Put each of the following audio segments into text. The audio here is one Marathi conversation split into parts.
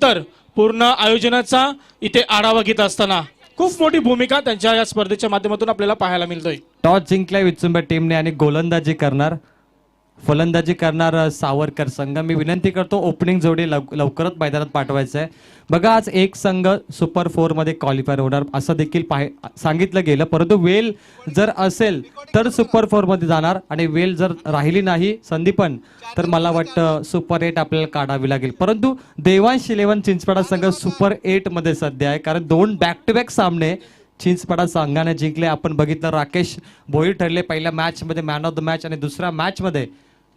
तर पूर्ण आयोजनाचा इथे आढावा घेत असताना खूप मोठी भूमिका त्यांच्या या स्पर्धेच्या माध्यमातून आपल्याला पाहायला मिळतोय। टॉस जिंकलाय विचुंबे टीमने आणि गोलंदाजी करणार फलंदाजी करणार सावरकर संघ। मी विनंती करतो ओपनिंग जोडी लवकरच मैदानात पाठवायचं आहे। बघा आज एक संघ सुपर 4 मध्ये क्वालिफायर होणार असं देखील सांगितलं गेलं, परंतु वेल जर असेल तर सुपर 4 मध्ये जाणार आणि वेल जर राहिली नाही संदीपन तर मला वाटतं सुपर 8 आपल्याला काढावी लागेल। परंतु देवांश 11 चिंचपाडा संघ सुपर 8 मध्ये सध्या आहे, कारण 2 बॅक टू बॅक सामने चिंचपाडा संघाने जिंकले। आपण बघितलं राकेश भोईर ठरले पहिल्या मॅच मध्ये मॅन ऑफ द मॅच आणि दुसऱ्या मॅच मध्ये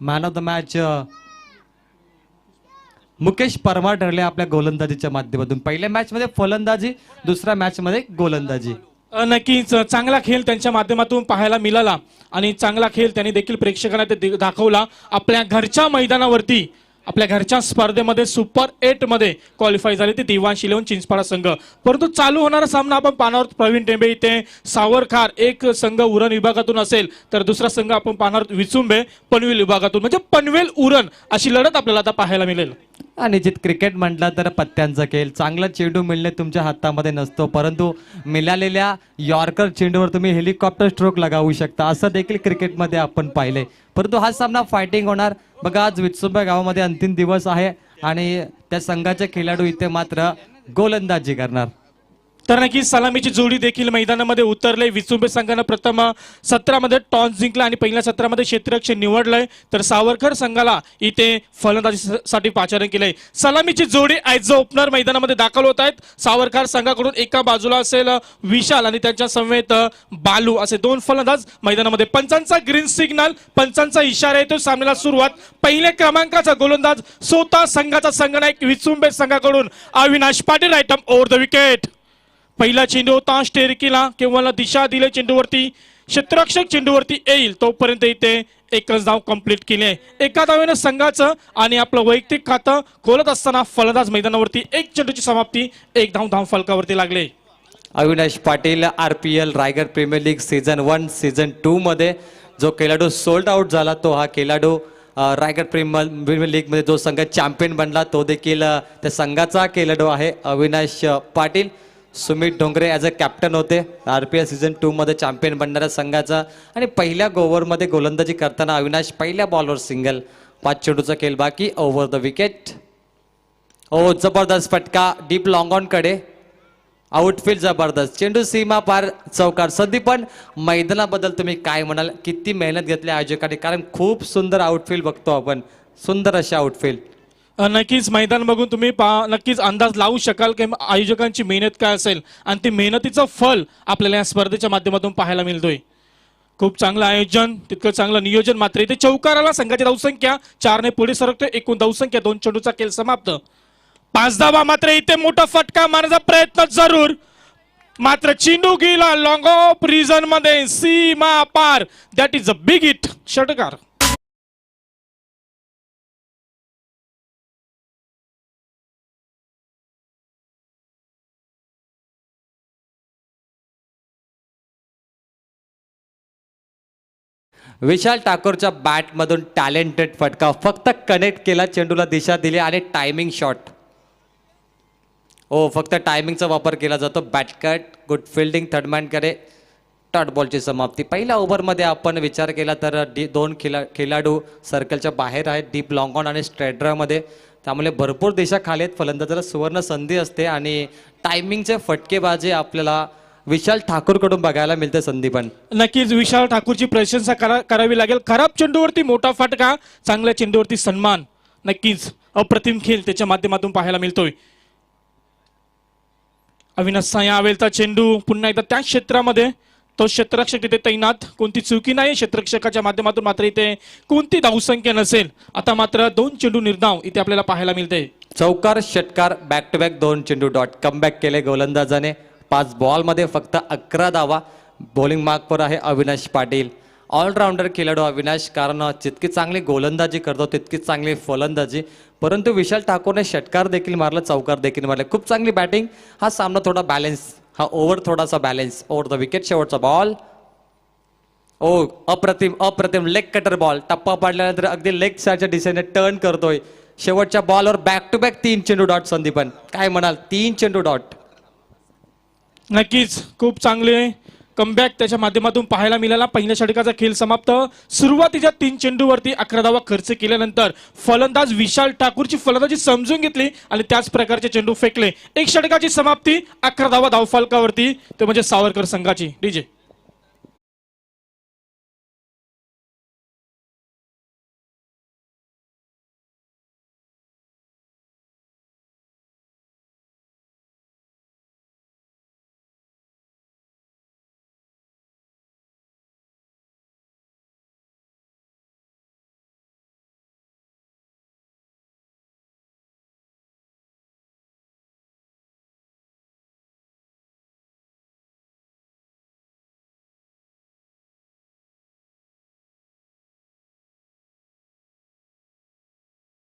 man of the match Mukesh Parmar ठरले आपल्या गोलंदाजीच्या माध्यमातून। पहिल्या मॅच मध्ये फलंदाजी, दुसऱ्या मॅच मध्ये गोलंदाजी। नक्कीच चांगला खेळ त्यांच्या माध्यमातून पाहायला मिळाला आणि चांगला खेळ त्यांनी देखील प्रेक्षकांना ते दाखवला। आपल्या घरच्या मैदानावरती आपल्या घरच्या स्पर्धेमध्ये सुपर 8 मध्ये क्वालिफाय झाले ते देवांश 11 चिंचपाडा संघ। परंतु चालू होणारा सामना आपण पाहणार प्रवीण टेंबे इथे सावरखार एक संघ उरण विभागातून असेल तर दुसरा संघ आपण पाहणार विचुंबे पनवेल विभागातून, म्हणजे पनवेल उरण अशी लढत आपल्याला आता पाहायला मिळेल। आणि जित क्रिकेट म्हटलं तर पत्त्यांचा खेळ, चांगला चेंडू मिळणे तुमच्या हातामध्ये नसतो, परंतु मिळालेल्या यॉर्कर चेंडूवर तुम्ही हेलिकॉप्टर स्ट्रोक लगावू शकता असं देखील क्रिकेटमध्ये आपण पाहिले। परंतु हा सामना फायटिंग होणार। बघा आज विचुंबे गावामध्ये अंतिम दिवस आहे आणि त्या संघाचे खेळाडू इथे मात्र गोलंदाजी करणार। तर नक्की सलामीची जोडी देखील मैदानामध्ये उतरले। विचुंबे संघाने प्रथम सत्रामध्ये टॉस जिंकला आणि पहिल्या सत्रामध्ये क्षेत्ररक्षक निवडलंय, तर सावरकर संघाला इथे फलंदाजीसाठी पाचारण केलंय। सलामीची जोडी ॲज अ ओपनर मैदानामध्ये दाखल होत आहेत। सावरकर संघाकडून एका बाजूला असेल विशाल आणि त्यांच्या समवेत बालू असे 2 फलंदाज मैदानामध्ये। पंचांचा ग्रीन सिग्नल, पंचांचा इशारा येतो सामन्याला सुरुवात। पहिल्या क्रमांकाचा गोलंदाज स्वतः संघाचा संघनायक विचुंबे संघाकडून Avinash Patil, item over the wicket. पहिला चेंडू होता स्टेरकीला केवळ दिशा दिले चेंडूवरती, क्षेत्ररक्षक चेंडूवरती येईल तोपर्यंत इथे एकच धाव कंप्लीट केली आहे। एका धावेने संघाचं आणि आपलं वैयक्तिक खातं खोलत असताना फलंदाज मैदानावरती एक चेंडूची समाप्ती, एक धाव फलकावरती लागले। Avinash Patil RPL Raigad premier league season 1 season 2 मध्ये जो खेळाडू सोल्ड आउट झाला तो हा खेळाडू रायगड प्रीमियर लीग मध्ये जो संघ चॅम्पियन बनला तो देखील त्या संघाचा खेळाडू आहे Avinash Patil. Sumit Dongre as a captain होते RPL सीझन 2 मध्ये चॅम्पियन बनणाऱ्या संघाचा आणि पहिल्या ओव्हरमध्ये गोलंदाजी करताना अविनाश पहिल्या बॉलवर सिंगल, 5 चेंडूचा खेळ बाकी, ओव्हर द विकेट। ओ जबरदस्त फटका डीप लॉंग ऑन कडे, आउटफील्ड जबरदस्त चेंडू सीमा पार चौकार। संदीपन मैदानाबद्दल तुम्ही काय म्हणाल, किती मेहनत घेतली आयोजकांनी, कारण खूप सुंदर आउटफील्ड बघतो आपण, सुंदर अशा आउटफील्ड। नक्कीच मैदान बघून तुम्ही नक्कीच अंदाज लावू शकाल की आयोजकांची मेहनत काय असेल आणि ते मेहनतीचं फल आपल्याला या स्पर्धेच्या माध्यमातून पाहायला मिळतोय। खूप चांगलं आयोजन, तितकं चांगलं नियोजन। मात्र इथे चौकाराला संघाची धावसंख्या 4 ने पुढे सरकतोय, एकूण धावसंख्या 2 चेंडूचा खेळ समाप्त, 5 धावा। मात्र इथे मोठा फटका मारण्याचा प्रयत्न जरूर, मात्र चेंडू गेला लॉंग ऑफ रिजन मध्ये सीमा पार, that is a big hit. षटकार विशाल ठाकूरच्या बॅटमधून टॅलेंटेड फटका, फक्त कनेक्ट केला, चेंडूला दिशा दिली आणि टायमिंग शॉट। ओ फक्त टायमिंगचा वापर केला जातो, बॅटकट, गुड फिल्डिंग, थर्डमॅन करे, डॉट बॉलची समाप्ती। पहिल्या ओव्हरमध्ये आपण विचार केला तर 2 खेळाडू सर्कलच्या बाहेर आहेत डीप लॉंग ऑन आणि स्ट्रेटरामध्ये, त्यामुळे भरपूर दिशा खाली आहेत। फलंदाजाला सुवर्ण संधी असते आणि टायमिंगचे फटकेबाजी आपल्याला विशाल ठाकूर कडून बघायला मिळते। संदीपन नक्कीच विशाल ठाकूरची प्रशंसा करावी लागेल। खराब चेंडूवरती मोठा फटका, चांगल्या चेंडूवरती सन्मान, नक्कीच अप्रतिम खेळ त्याच्या माध्यमातून पाहायला मिळतोय। अविनाश साया आवेलचा चेंडू पुन्हा एकदा त्या क्षेत्रामध्ये, तो क्षेत्ररक्षक तिथे तैनात, कोणती चुकी नाही क्षेत्ररक्षकाच्या माध्यमातून, मात्र इथे कोणती धावसंख्या नसेल। आता मात्र 2 चेंडू निर्धाव इथे आपल्याला पाहायला मिळते। चौकार षटकार, बॅक टू बॅक 2 चेंडू डॉट, कमबॅक केले गोलंदाजाने। 5 बॉलमध्ये फक्त 11 धावा, बॉलिंग मार्कवर आहे अविनाश पाटील। ऑलराऊंडर खेळाडू अविनाश, कारण जितकी चांगली गोलंदाजी करतो तितकी चांगली फलंदाजी, परंतु विशाल ठाकूरने षटकार देखील मारला, चौकार देखील मारले, खूप चांगली बॅटिंग। हा सामना थोडा बॅलन्स, हा ओव्हर थोडासा बॅलन्स, ओव्हर द विकेट। शेवटचा बॉल, ओ अप्रतिम अप्रतिम लेग कटर बॉल, टप्पा पाडल्यानंतर अगदी लेग साईडच्या दिशेने टर्न करतोय, शेवटच्या बॉलवर बॅक टू बॅक 3 चेंडू डॉट. संदीपन काय म्हणाल? 3 चेंडू डॉट. नक्कीच खूप चांगले कमबॅक त्याच्या माध्यमातून पाहायला मिळाला. पहिल्या षटकाचा खेळ समाप्त. सुरुवातीच्या 3 चेंडूवरती 11 धावा खर्च केल्यानंतर फलंदाज विशाल ठाकूरची फलंदाजी समजून घेतली आणि त्याच प्रकारचे चेंडू फेकले. एक षटकाची समाप्ती 11 धावा धावफलकावरती, ते म्हणजे सावरकर संघाची. डीजे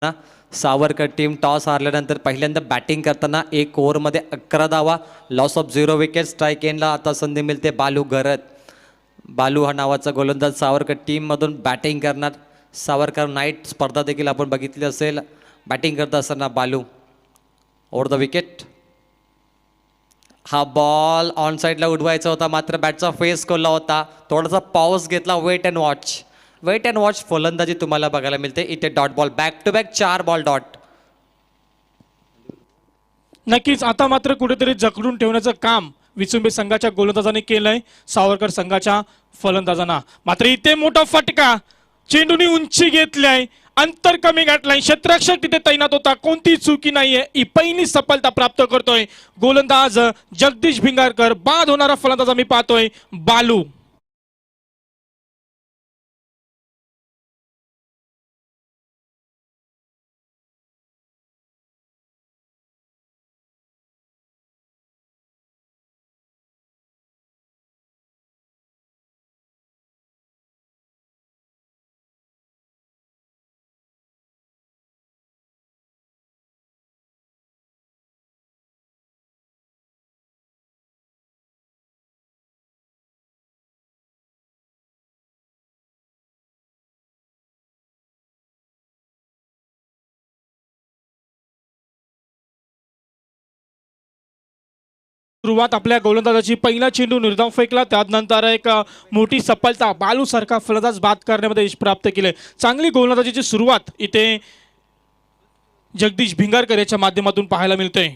ना सावरकर टीम टॉस हारल्यानंतर पहिल्यांदा बॅटिंग करताना 1 ओव्हरमध्ये 11 धावा, लॉस ऑफ 0 विकेट. स्ट्राईक एंडला आता संधी मिळते बालू गरत. बालू हा नावाचा गोलंदाज सावरकर टीममधून बॅटिंग करणार. सावरकर नाईट स्पर्धा देखील आपण बघितली असेल. बॅटिंग करत असताना बालू ओव्हर द विकेट. हा बॉल ऑन साईडला उडवायचा होता, मात्र बॅटचा फेस कोल्ला होता. थोडासा पाऊस घेतला. Wait and watch. Wait and watch फलंदाजी तुम्हाला बघायला मिळते इथे. Dot ball, back to back 4 ball dot. नक्कीच आता मात्र कुठेतरी जखडून ठेवण्याचं काम विचुंबे संघाच्या गोलंदाजाने केलंय सावरकर संघाच्या फलंदाजांना. मात्र इथे मोठा फटका. चेंडूने उंची घेतलाय, अंतर कमी गाठलाय, क्षेत्ररक्षक तिथे तैनात होता. कोणती चुकी नाहीये. ही पहिली सफलता प्राप्त करतोय गोलंदाज जगदीश भिंगारकर. बाद होणारा फलंदाज आम्ही पाहतोय बालू. सुरुवात आपल्या गोलंदाजाची. पहिला चेंडू निर्धाव फेकला, त्यानंतर एक मोठी सफलता बालू सारखा फलंदाज बाद करण्यामध्ये यश प्राप्त केले. चांगली गोलंदाजीची सुरुवात इथे जगदीश भिंगारकर याच्या माध्यमातून पाहायला मिळते.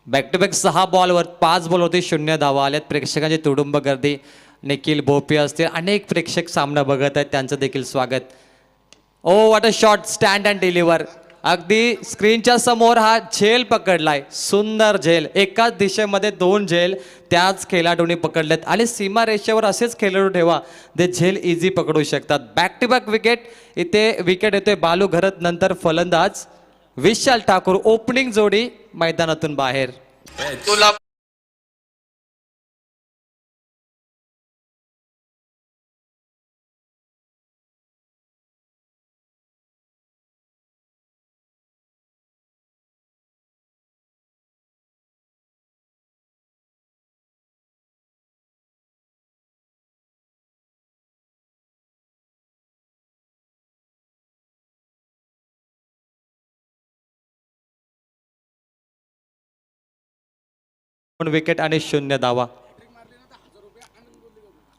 बॅक टू बॅक 6 बॉलवर 5 बॉलवरती 0 धावा आल्यात. प्रेक्षकांची तुडुंब गर्दी. निखिल भोपी असतील, अनेक प्रेक्षक सामना बघत आहेत, त्यांचं देखील स्वागत. Oh what a shot. Stand and deliver. अगदी स्क्रीनच्या समोर हा झेल पकडलाय. सुंदर झेल. एकाच दिशेमध्ये 2 झेल त्याच खेळाडूंनी पकडलेत आणि सीमा रेषेवर असेच खेळाडू ठेवा, ते झेल इझी पकडू शकतात. Back to back wicket. इथे विकेट येतोय बालू घरत. नंतर फलंदाज विशाल ठाकूर. ओपनिंग जोडी मैदानातून बाहेर. विकेट आणि 0 धावा.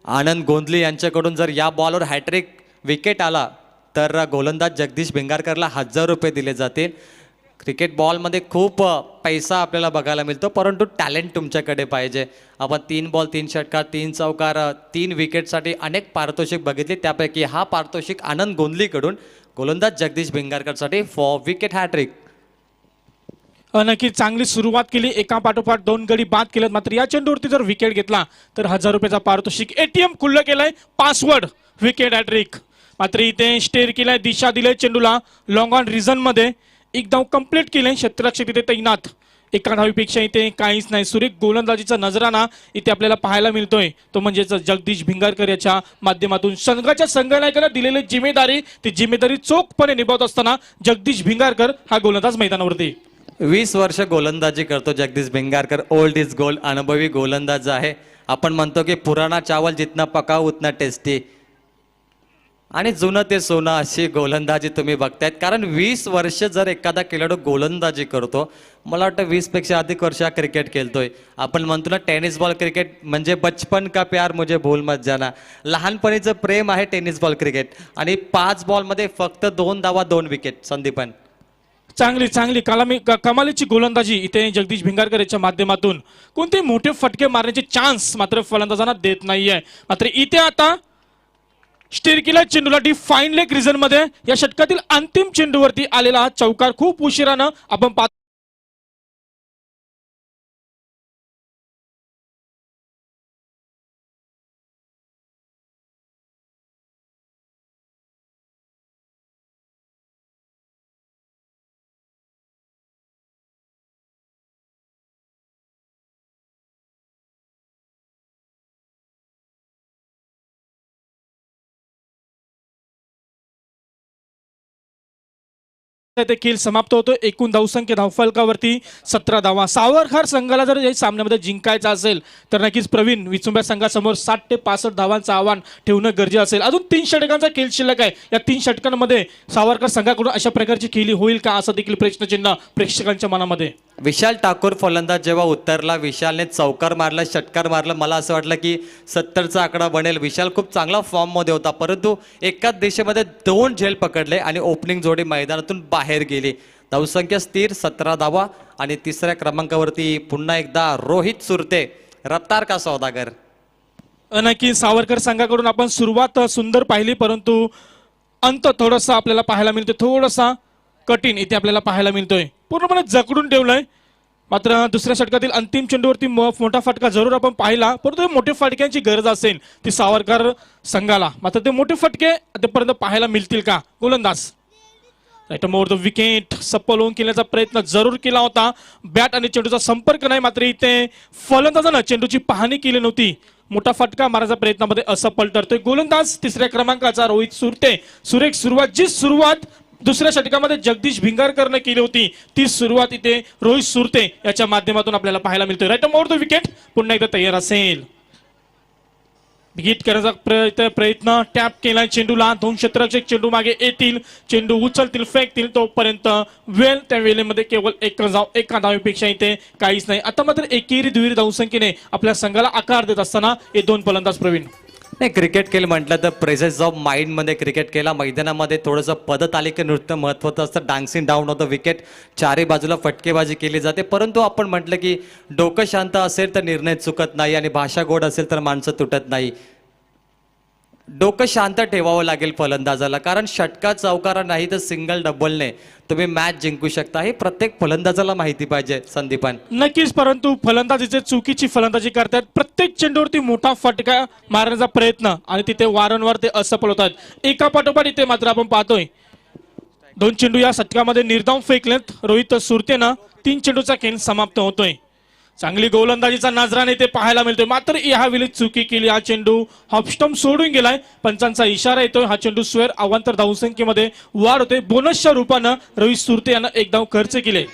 आनंद गोंधली यांच्याकडून जर या बॉलवर हॅट्रिक विकेट आला तर गोलंदाज जगदीश भिंगारकरला 1000 रुपये दिले जातील. क्रिकेट बॉलमध्ये खूप पैसा आपल्याला बघायला मिळतो, परंतु टॅलेंट तुमच्याकडे पाहिजे. आपण 3 बॉल 3 षटकार 3 चौकार 3 विकेटसाठी अनेक पारितोषिक बघितली. त्यापैकी हा पारितोषिक आनंद गोंधलीकडून गोलंदाज जगदीश भिंगारकरसाठी फॉर विकेट हॅट्रिक. नक्कीच चांगली सुरुवात केली. एका पाठोपाठ 2 गडी बाद केलेत. मात्र या चेंडूवरती जर विकेट घेतला तर 1000 रुपयाचा पारितोषिक. एटीएम खुल्लं केलंय. Password wicket hattrick. मात्र इथे स्टेअर केलाय, दिशा दिले चेंडूला लॉंग ऑन रिझन मध्ये. एकदम कंप्लीट केले. क्षेत्ररक्षक इथे तैनात. एका धावीपेक्षा इथे काहीच नाही. सुरेख गोलंदाजीचा नजराना इथे आपल्याला पाहायला मिळतोय, तो म्हणजेच जगदीश भिंगारकर याच्या माध्यमातून. संघाच्या संघनायकाला दिलेली जिम्मेदारी, ती जिम्मेदारी चोखपणे निभावत असताना जगदीश भिंगारकर हा गोलंदाज मैदानावरती. 20 वर्ष गोलंदाजी करतो Jagdish Bhingarkar. Old is gold. अनुभवी गोलंदाज आहे. आपण म्हणतो की पुराणा चावल जितना पकाव उतना टेस्टी. आणि जुनं ते सोनं अशी गोलंदाजी तुम्ही बघतायत, कारण 20 वर्ष जर एखादा खेळाडू गोलंदाजी करतो, मला वाटतं 20 पेक्षा अधिक वर्ष हा क्रिकेट खेळतोय. आपण म्हणतो ना टेनिस बॉल क्रिकेट म्हणजे बचपन का प्यार मुझे भूल मत जाना. लहानपणीचं प्रेम आहे टेनिस बॉल क्रिकेट. आणि 5 बॉलमध्ये फक्त 2 धावा 2 विकेट. संदीपन चांगली चांगली कमालीची गोलंदाजी इथे जगदीश भिंगारकर याच्या माध्यमातून. कोणते मोठे फटके मारण्याचे चान्स मात्र फलंदाजांना देत नाहीये. मात्र इथे आता स्टिरकिला चेंडूला डिफाईन लेग रिजन मध्ये या षटकातील अंतिम चेंडूवरती आलेला हा चौकार खूप उशिरानं आपण खेळ समाप्त होतो. एकूण धावसंख्या धावफलकावरती 17 धावा. सावरकर संघाला जर या सामन्यामध्ये जिंकायचं असेल तर नक्कीच प्रवीण विचुंबा संघासमोर 60 ते 65 धावांचं आव्हान ठेवणं गरजेचं असेल. अजून 3 षटकांचा खेळ शिल्लक आहे. या 3 षटकांमध्ये सावरकर संघाकडून अशा प्रकारची खेळी होईल का असं देखील प्रश्नचिन्ह प्रेक्षकांच्या मनामध्ये. विशाल ठाकूर फलंदाज जेव्हा उतरला, विशालने चौकार मारला, षटकार मारला, मला असं वाटलं की 70चा आकडा बनेल. विशाल खूप चांगला फॉर्ममध्ये होता, परंतु एकाच दिशेमध्ये 2 झेल पकडले आणि ओपनिंग जोडी मैदानातून बाहेर गेली. धावसंख्या स्थिर 17 धावा. आणि तिसऱ्या क्रमांकावरती पुन्हा एकदा रोहित सुरते, रफ्तार का सौदागर. नक्की सावरकर संघाकडून आपण सुरुवात सुंदर पाहिली, परंतु अंत थोडासा आपल्याला पाहायला मिळतोय, थोडासा कठीण इथे आपल्याला पाहायला मिळतोय. पूर्णपणे जकडून ठेवलंय. मात्र दुसऱ्या षटकातील अंतिम चेंडूवरती मोठा फटका जरूर आपण पाहिला, परंतु मोठे फटक्यांची गरज असेल ती सावरकर संघाला. मात्र ते मोठे फटके आतापर्यंत पाहायला मिळतील का. गोलंदाज राईट मोर द विकेट सप्पल होऊन केल्याचा प्रयत्न जरूर केला होता. बॅट आणि चेंडूचा संपर्क नाही. मात्र इथे फलंदाजानं चेंडूची पाहणी केली नव्हती. मोठा फटका मारायचा प्रयत्नामध्ये असफल ठरतोय. गोलंदाज तिसऱ्या क्रमांकाचा रोहित सुरते. सुरेख सुरुवात, जी सुरुवात दुसऱ्या षटकामध्ये जगदीश भिंगारकरने केली होती ती सुरुवात इथे रोहित सुरते याच्या माध्यमातून आपल्याला पाहायला मिळतोय. राईट मोर द विकेट पुन्हा एकदा तयार असेल. विकेट करायचा प्रयत्न टॅप केलाय चेंडूला. 2 क्षेत्ररक्षक चेंडू मागे येतील, चेंडू उचलतील, फेकतील, तोपर्यंत वेळ त्या वेळेमध्ये केवळ एका धावेपेक्षा इथे काहीच नाही. आता मात्र एकेरी दुहेरी धावसंख्येने आपल्या संघाला आकार देत असताना हे 2 फलंदाज प्रवीण. नाही, क्रिकेट खेळ म्हटलं तर प्रेझेन्स ऑफ माइंडमध्ये क्रिकेट केला. मैदानामध्ये थोडंसं पदतालिका नृत्य महत्त्वाचं असतं. Dancing down of the wicket, चारही बाजूला फटकेबाजी केली जाते. परंतु आपण म्हटलं की डोकं शांत असेल तर निर्णय चुकत नाही आणि भाषा गोड असेल तर माणसं तुटत नाही. डोकं शांत ठेवावं लागेल फलंदाजाला, कारण षटका चौकारा नाही तर सिंगल डबलने तुम्ही मॅच जिंकू शकता. हे प्रत्येक फलंदाजाला माहिती पाहिजे. संदीपन नक्कीच, परंतु फलंदाजीचे चुकीची फलंदाजी करतात. प्रत्येक चेंडूवरती मोठा फटका मारण्याचा प्रयत्न आणि तिथे वारंवार ते असफल होतात. एका पाठोपाठ इथे मात्र आपण पाहतोय 2 चेंडू या षटकामध्ये निर्धाव फेकलेत रोहित सुरतेनं. 3 चेंडूचा खेळ समाप्त होतोय. चांगली गोलंदाजीचा नजराने ते पाहायला मिळतोय. मात्र या वेळी चुकी केली. हा चेंडू हॉपस्टम्प सोडून गेलाय. पंचांचा इशारा येतोय. हा चेंडू स्क्वेअर अवांतर धावसंख्येमध्ये वाढ होते. बोनसच्या रूपानं रोहित सुरते यानं एक धाव खर्च केले.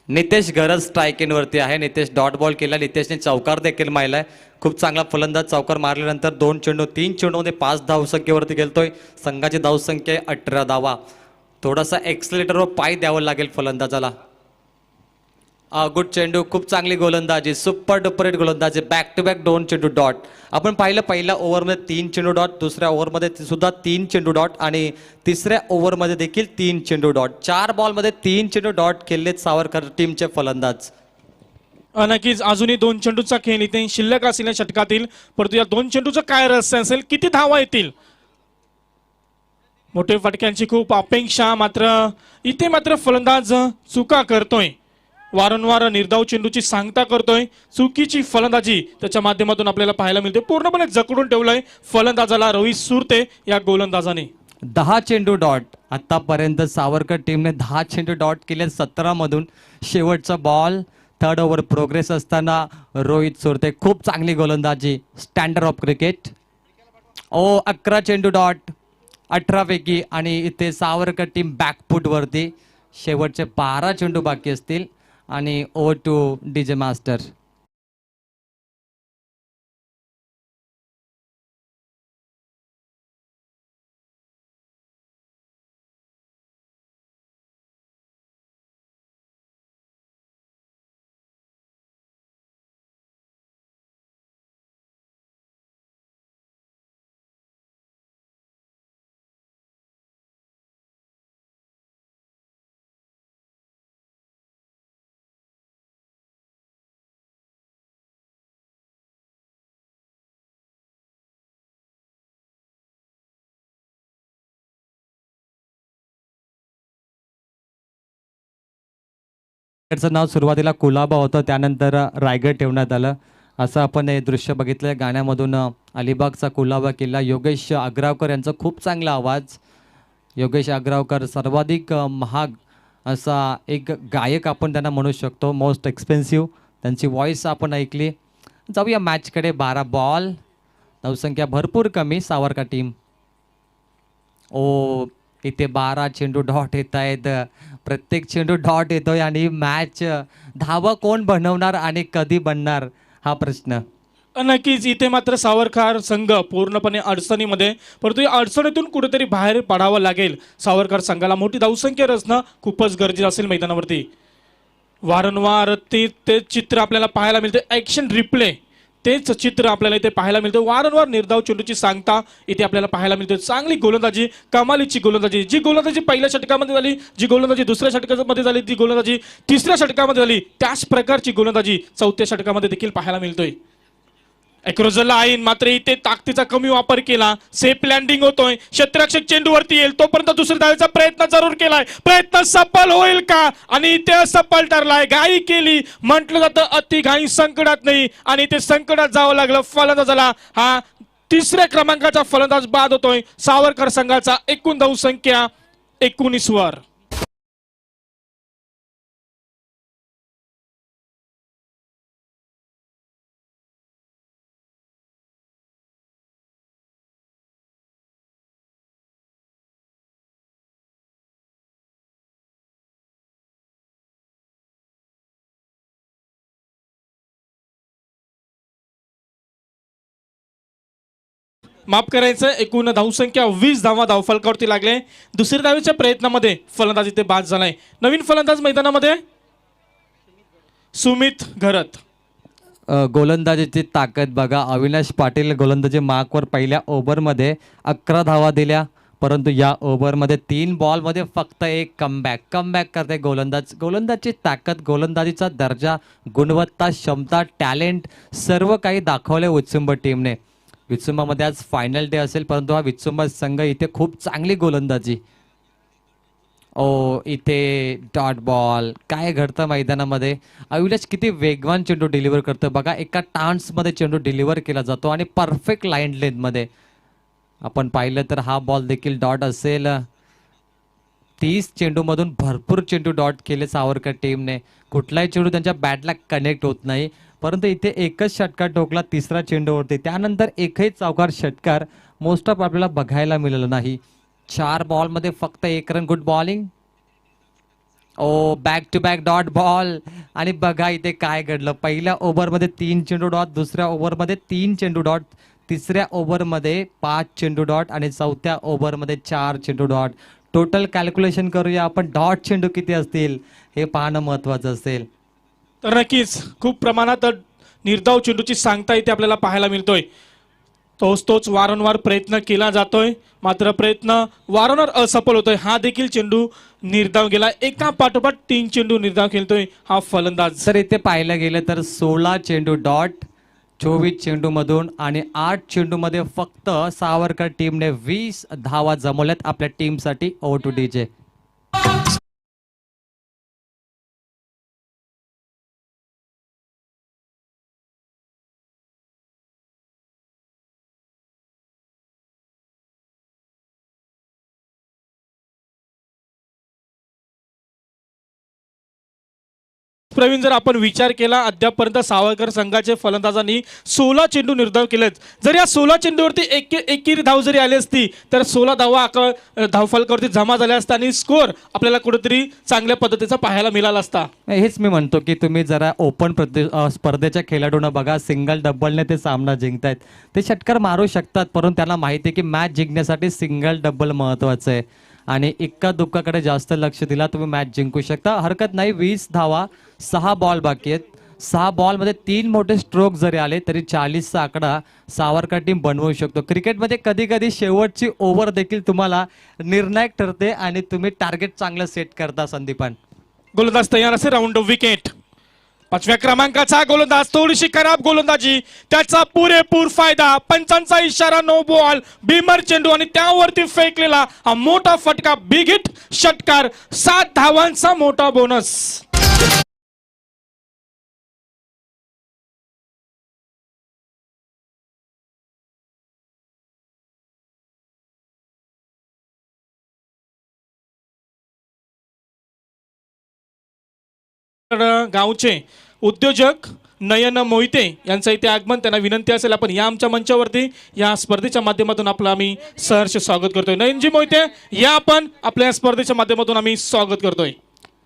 नितेश गरज स्ट्राईक इन वरती आहे. नितेश डॉट बॉल केला. नितेशने चौकार देखील मारलाय. खूप चांगला फलंदाज. चौकार मारल्यानंतर 2 चेंडू 3 चेंडूमध्ये 5 धावसंख्येवरती गेलतोय. संघाची धावसंख्या 18 धावा. थोडासा एक्सलेटरवर पाय द्यावं लागेल फलंदाजाला. गुड चेंडू, खूप चांगली गोलंदाजी, सुपर डुपरेट गोलंदाजी. बॅक टू बॅक 2 चेंडू डॉट. आपण पाहिलं पहिल्या ओव्हरमध्ये 3 चेंडू डॉट, दुसऱ्या ओव्हरमध्ये सुद्धा 3 चेंडू डॉट आणि तिसऱ्या ओव्हरमध्ये देखील 3 चेंडू डॉट. 4 बॉलमध्ये 3 चेंडू डॉट खेळलेत सावरकर टीमचे फलंदाज. नक्कीच अजूनही 2 चेंडूचा खेळ इथे शिल्लक असेल या षटकातील. परंतु या 2 चेंडूचं काय रहस्य असेल, किती धावा येतील. मोठे फटक्यांची खूप अपेक्षा, मात्र इथे मात्र फलंदाज चुका करतोय. वारंवार निर्धाव चेंडूची सांगता करतोय. चुकीची फलंदाजी त्याच्या माध्यमातून आपल्याला पाहायला मिळते. पूर्णपणे जकडून ठेवलंय फलंदाजाला रोहित सुरते या गोलंदाजाने. 10 चेंडू डॉट. आतापर्यंत सावरकर टीमने 10 चेंडू डॉट केले 17 मधून. शेवटचा बॉल 3rd ओव्हर प्रोग्रेस असताना रोहित सुरते, खूप चांगली गोलंदाजी. Standard of cricket. 11 चेंडू डॉट 18 पैकी. आणि इथे सावरकर टीम बॅकफूट वरती. शेवटचे 12 चेंडू बाकी असतील. आणि ओव्हर टू डीजे मास्टर. त्याचं नाव सुरुवातीला कुलाबा होतं, त्यानंतर रायगड ठेवण्यात आलं. असं आपण हे दृश्य बघितलं गाण्यामधून. अलिबागचा कुलाबा किल्ला. योगेश आग्रावकर यांचा खूप चांगला आवाज. योगेश आग्रावकर सर्वाधिक महाग असा एक गायक आपण त्यांना म्हणू शकतो. मोस्ट एक्सपेन्सिव्ह त्यांची व्हॉईस आपण ऐकली. जाऊया मॅचकडे. 12 बॉल, धावसंख्या भरपूर कमी. सावरकर टीम. ओ, इथे 12 चेंडू डॉट येत आहेत. प्रत्येक चेंडू डॉट येतोय आणि मॅच धावा कोण बनवणार आणि कधी बनणार हा प्रश्न. नक्कीच इथे मात्र सावरकर संघ पूर्णपणे अडचणीमध्ये, परंतु या अडचणीतून कुठेतरी बाहेर पडावं लागेल. सावरकर संघाला मोठी धावसंख्या रचणं खूपच गरजेचं असेल मैदानावरती. वारंवार ते चित्र आपल्याला पाहायला मिळते. ॲक्शन रिप्ले तेच चित्र आपल्याला इथे पाहायला मिळतं. वारंवार निर्धाव चेंडूची सांगता इथे आपल्याला पाहायला मिळते. चांगली गोलंदाजी, कमालीची गोलंदाजी. जी गोलंदाजी पहिल्या षटकामध्ये झाली, जी गोलंदाजी दुसऱ्या षटकामध्ये झाली, जी गोलंदाजी तिसऱ्या षटकामध्ये झाली, त्याच प्रकारची गोलंदाजी चौथ्या षटकामध्ये देखील पाहायला मिळतोय. अक्रॉस द लाईन मात्र इथे ताकदीचा कमी वापर केला. सेफ लँडिंग होतोय. क्षेत्ररक्षक चेंडूवरती येईल तोपर्यंत दुसऱ्या धावेचा प्रयत्न जरूर केलाय. प्रयत्न सफल होईल का? आणि इथे सफल ठरलाय. घाई केली म्हटलं जातं, अति घाई संकटात नाही, आणि ते संकटात जावं लागलं. फलंदाजाला हा तिसऱ्या क्रमांकाचा फलंदाज बाद होतोय. सावरकर संघाचा एकूण धावसंख्या 19 वर. माफ करायचं, एकूण धावसंख्या 20 धावा धावफलकावरती लागले. दुसऱ्या धावेच्या प्रयत्नामध्ये फलंदाज इथे बाद झालाय. नवीन फलंदाज मैदानामध्ये सुमित घरत. गोलंदाजीची ताकद बघा. अविनाश पाटील गोलंदाजी मार्कवर पहिल्या ओव्हरमध्ये 11 धावा दिल्या, परंतु या ओव्हरमध्ये 3 बॉलमध्ये फक्त एक कमबॅक करते गोलंदाज. गोलंदाजीची ताकद, गोलंदाजीचा दर्जा, गुणवत्ता, क्षमता, टॅलेंट सर्व काही दाखवले विचुंब टीमने. विचुंबामध्ये आज फायनल डे असेल, परंतु हा विचुंब संघ इथे खूप चांगली गोलंदाजी. ओ, इथे डॉट बॉल. काय घडतं मैदानामध्ये? अविनाश किती वेगवान चेंडू डिलिव्हर करतं बघा. एका टान्समध्ये चेंडू डिलिव्हर केला जातो आणि परफेक्ट लाईन लेंथमध्ये. आपण पाहिलं तर हा बॉल देखील डॉट असेल. 30 चेंडूमधून भरपूर चेंडू डॉट केले सावरकर टीमने. कुठलाही चेंडू त्यांच्या बॅटला कनेक्ट होत नाही, परंतु इथे एकच षटकार ठोकला तिसरा चेंडूवरती. त्यानंतर एकही चौकार षटकार मोस्ट ऑफ आपल्याला बघायला मिळालं नाही. 4 बॉलमध्ये फक्त 1 run. Good bowling. Oh, back to back dot ball. आणि बघा इथे काय घडलं. पहिल्या ओव्हरमध्ये 3 चेंडू डॉट, दुसऱ्या ओव्हरमध्ये 3 चेंडू डॉट, तिसऱ्या ओव्हरमध्ये 5 चेंडू डॉट आणि चौथ्या ओव्हरमध्ये 4 चेंडू डॉट. टोटल कॅल्क्युलेशन करूया आपण. डॉट चेंडू किती असतील हे पाहणं महत्वाचं असेल. तर नक्कीच खूप प्रमाणात निर्धाव चेंडूची सांगता इथे आपल्याला पाहायला मिळतोय. तोच वारंवार प्रयत्न केला जातोय, मात्र प्रयत्न वारंवार असफल होतोय. हा देखील चेंडू निर्धाव गेला. एका पाठोपाठ 3 चेंडू निर्धाव खेळतोय हा फलंदाज. तर इथे पाहायला गेलं तर 16 चेंडू डॉट, 24 चेंडूमधून आणि 8 चेंडूमध्ये फक्त सावरकर टीमने 20 धावा जमवल्यात आपल्या टीमसाठी. Oh to DJ. प्रवीण, जर आपण विचार केला अद्यापपर्यंत सावरकर संघाचे फलंदाजांनी 16 चेंडू निर्धाव केलेत. जर या 16 चेंडूवरती एकेरी धाव जरी आली असती तर 16 धावा धावफलकावरती जमा झाल्या असता आणि स्कोअर आपल्याला कुठेतरी चांगल्या पद्धतीचा पाहायला मिळाला असता. हेच मी म्हणतो की तुम्ही जरा ओपन स्पर्धेच्या खेळाडूंना बघा. सिंगल डबलने ते सामना जिंकतायत. ते षटकार मारू शकतात, परंतु त्यांना माहिती आहे की मॅच जिंकण्यासाठी सिंगल डबल महत्वाचं आहे आणि इक्का दुक्काकडे जास्त लक्ष दिला तुम्ही मॅच जिंकू शकता. हरकत नाही. 20 धावा, 6 बॉल बाकी आहेत. 6 बॉलमध्ये 3 मोठे स्ट्रोक जरी आले तरी 40चा आकडा सावरकर टीम बनवू शकतो. क्रिकेटमध्ये कधी कधी शेवटची ओव्हर देखील तुम्हाला निर्णायक ठरते आणि तुम्ही टार्गेट चांगलं सेट करता. संदीपान गोलंदाज तयार असे. Round of wicket. 5व्या क्रमांकाचा गोलंदाज. थोडीशी खराब गोलंदाजी, त्याचा पुरेपूर फायदा. पंचांचा इशारा. No ball. भीमर चेंडू आणि त्यावरती फेकलेला हा मोठा फटका. बिग हिट षटकार. 7 धावांचा मोठा बोनस. तर गावचे उद्योजक नयन मोहिते यांचं इथे आगमन. त्यांना विनंती असेल आपण या आमच्या मंचावरती या स्पर्धेच्या माध्यमातून आपलं आम्ही सहर्ष स्वागत करतोय. नयनजी मोहिते या आपण आपल्या या स्पर्धेच्या माध्यमातून आम्ही स्वागत करतोय.